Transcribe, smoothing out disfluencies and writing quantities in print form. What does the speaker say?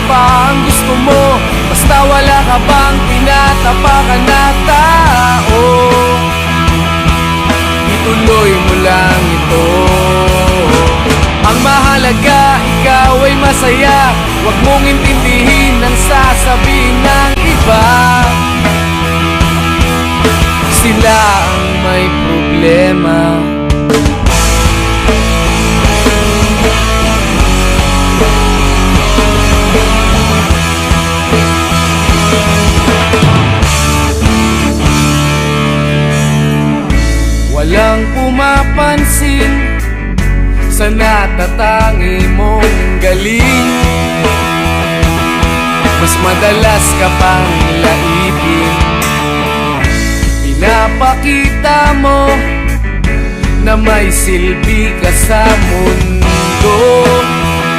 pa ang gusto mo? Basta wala ka bang tinatapakan na tao, ituloy mo lang ito. Ang mahalaga, ikaw ay masaya. Huwag mong intindihin ang sasabihin ng iba. Sila ang may problema. Walang pumapansin sa natatangi mong galing. Mas madalas ka pang laipin. Pinapakita mo na may silbi ka sa mundo.